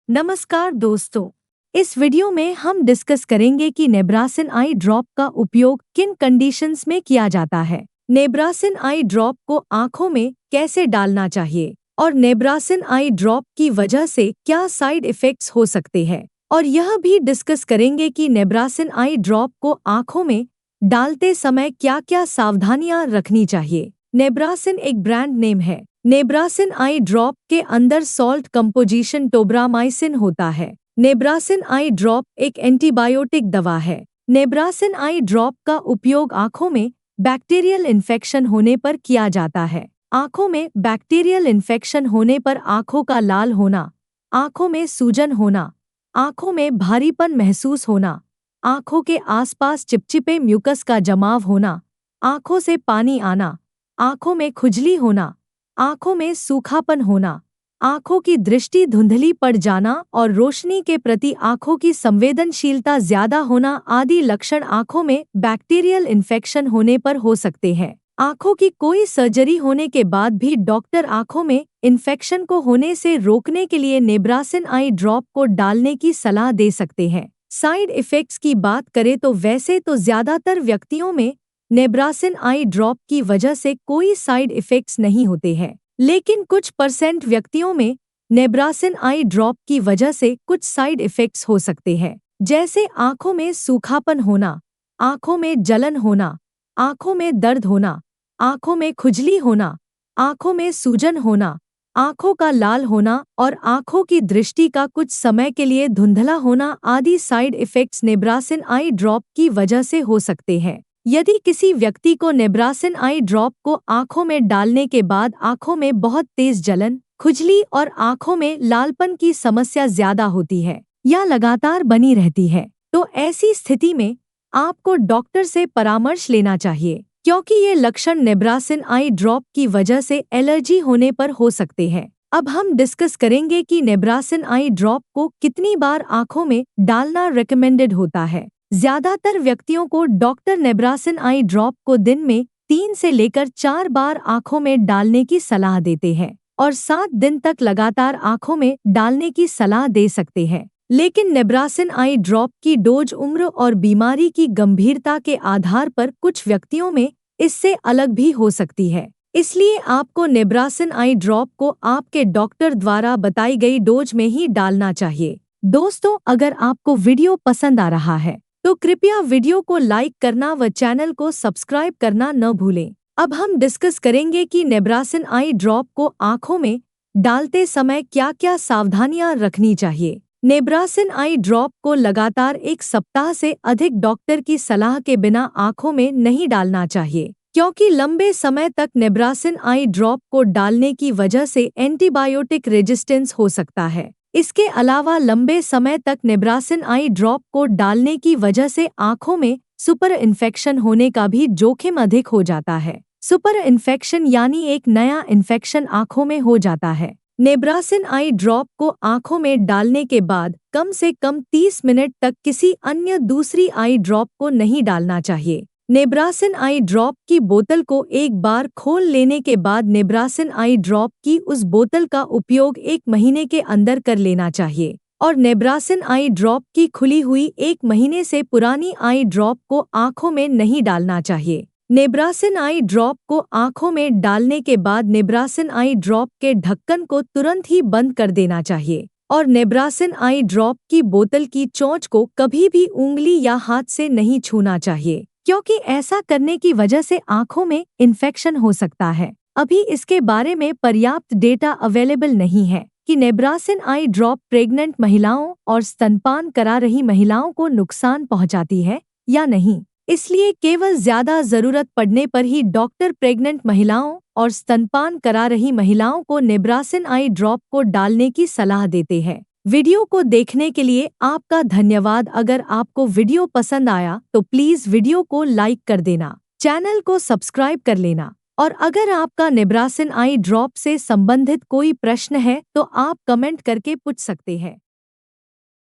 नमस्कार दोस्तों। इस वीडियो में हम डिस्कस करेंगे कि नेब्रासिन आई ड्रॉप का उपयोग किन कंडीशंस में किया जाता है। नेब्रासिन आई ड्रॉप को आंखों में कैसे डालना चाहिए और नेब्रासिन आई ड्रॉप की वजह से क्या साइड इफेक्ट्स हो सकते हैं। और यह भी डिस्कस करेंगे कि नेब्रासिन आई ड्रॉप को आंखों में डालते समय क्या-क्या सावधानियां रखनी चाहिए। नेब्रासिन एक ब्रांड नेम है। नेब्रासिन आई ड्रॉप के अंदर सॉल्ट कंपोजिशन टोब्रामाइसिन होता है। नेब्रासिन आई ड्रॉप एक एंटीबायोटिक दवा है। नेब्रासिन आई ड्रॉप का उपयोग आंखों में बैक्टीरियल इन्फेक्शन होने पर किया जाता है। आंखों में बैक्टीरियल इन्फेक्शन होने पर आंखों का लाल होना, आंखों में सूजन होना, आंखों में भारीपन महसूस होना, आंखों के आसपास चिपचिपे म्यूकस का जमाव होना, आंखों से पानी आना, आंखों में खुजली होना, आंखों में सूखापन होना, आंखों की दृष्टि धुंधली पड़ जाना और रोशनी के प्रति आंखों की संवेदनशीलता ज्यादा होना आदि लक्षण आंखों में बैक्टीरियल इन्फेक्शन होने पर हो सकते हैं। आंखों की कोई सर्जरी होने के बाद भी डॉक्टर आंखों में इन्फेक्शन को होने से रोकने के लिए नेब्रासिन आई ड्रॉप को डालने की सलाह दे सकते हैं। साइड इफेक्ट्स की बात करें तो वैसे तो ज्यादातर व्यक्तियों में नेब्रासिन आई ड्रॉप की वजह से कोई साइड इफेक्ट्स नहीं होते हैं, लेकिन कुछ % व्यक्तियों में नेब्रासिन आई ड्रॉप की वजह से कुछ साइड इफेक्ट्स हो सकते हैं, जैसे आंखों में सूखापन होना, आंखों में जलन होना, आंखों में दर्द होना, आंखों में खुजली होना, आंखों में सूजन होना, आंखों का लाल होना और आंखों की दृष्टि का कुछ समय के लिए धुंधला होना आदि साइड इफेक्ट्स नेब्रासिन आई ड्रॉप की वजह से हो सकते हैं। यदि किसी व्यक्ति को नेब्रासिन आई ड्रॉप को आंखों में डालने के बाद आंखों में बहुत तेज जलन, खुजली और आंखों में लालपन की समस्या ज्यादा होती है या लगातार बनी रहती है, तो ऐसी स्थिति में आपको डॉक्टर से परामर्श लेना चाहिए, क्योंकि ये लक्षण नेब्रासिन आई ड्रॉप की वजह से एलर्जी होने पर हो सकते हैं। अब हम डिस्कस करेंगे कि नेब्रासिन आई ड्रॉप को कितनी बार आंखों में डालना रेकमेंडेड होता है। ज्यादातर व्यक्तियों को डॉक्टर नेब्रासिन आई ड्रॉप को दिन में 3 से लेकर 4 बार आंखों में डालने की सलाह देते हैं और 7 दिन तक लगातार आंखों में डालने की सलाह दे सकते हैं। लेकिन नेब्रासिन आई ड्रॉप की डोज उम्र और बीमारी की गंभीरता के आधार पर कुछ व्यक्तियों में इससे अलग भी हो सकती है। इसलिए आपको नेब्रासिन आई ड्रॉप को आपके डॉक्टर द्वारा बताई गई डोज में ही डालना चाहिए। दोस्तों, अगर आपको वीडियो पसंद आ रहा है तो कृपया वीडियो को लाइक करना व चैनल को सब्सक्राइब करना न भूलें। अब हम डिस्कस करेंगे कि नेब्रासिन आई ड्रॉप को आंखों में डालते समय क्या-क्या सावधानियां रखनी चाहिए। नेब्रासिन आई ड्रॉप को लगातार 1 सप्ताह से अधिक डॉक्टर की सलाह के बिना आंखों में नहीं डालना चाहिए, क्योंकि लंबे समय तक नेब्रासिन आई ड्रॉप को डालने की वजह से एंटीबायोटिक रेजिस्टेंस हो सकता है। इसके अलावा लंबे समय तक नेब्रासिन आई ड्रॉप को डालने की वजह से आंखों में सुपर इन्फेक्शन होने का भी जोखिम अधिक हो जाता है। सुपर इन्फेक्शन यानी एक नया इन्फेक्शन आंखों में हो जाता है। नेब्रासिन आई ड्रॉप को आंखों में डालने के बाद कम से कम 30 मिनट तक किसी अन्य दूसरी आई ड्रॉप को नहीं डालना चाहिए। नेब्रासिन आई ड्रॉप की बोतल को एक बार खोल लेने के बाद नेब्रासिन आई ड्रॉप की उस बोतल का उपयोग 1 महीने के अंदर कर लेना चाहिए और नेब्रासिन आई ड्रॉप की खुली हुई 1 महीने से पुरानी आई ड्रॉप को आंखों में नहीं डालना चाहिए। नेब्रासिन आई ड्रॉप को आंखों में डालने के बाद नेब्रासिन आई ड्रॉप के ढक्कन को तुरंत ही बंद कर देना चाहिए और नेब्रासिन आई ड्रॉप की बोतल की चोंच को कभी भी उंगली या हाथ से नहीं छूना चाहिए, क्योंकि ऐसा करने की वजह से आंखों में इन्फेक्शन हो सकता है। अभी इसके बारे में पर्याप्त डेटा अवेलेबल नहीं है कि नेब्रासिन आई ड्रॉप प्रेग्नेंट महिलाओं और स्तनपान करा रही महिलाओं को नुकसान पहुंचाती है या नहीं। इसलिए केवल ज्यादा जरूरत पड़ने पर ही डॉक्टर प्रेग्नेंट महिलाओं और स्तनपान करा रही महिलाओं को नेब्रासिन आई ड्रॉप को डालने की सलाह देते हैं। वीडियो को देखने के लिए आपका धन्यवाद। अगर आपको वीडियो पसंद आया तो प्लीज वीडियो को लाइक कर देना, चैनल को सब्सक्राइब कर लेना और अगर आपका नेब्रासिन आई ड्रॉप से संबंधित कोई प्रश्न है तो आप कमेंट करके पूछ सकते हैं।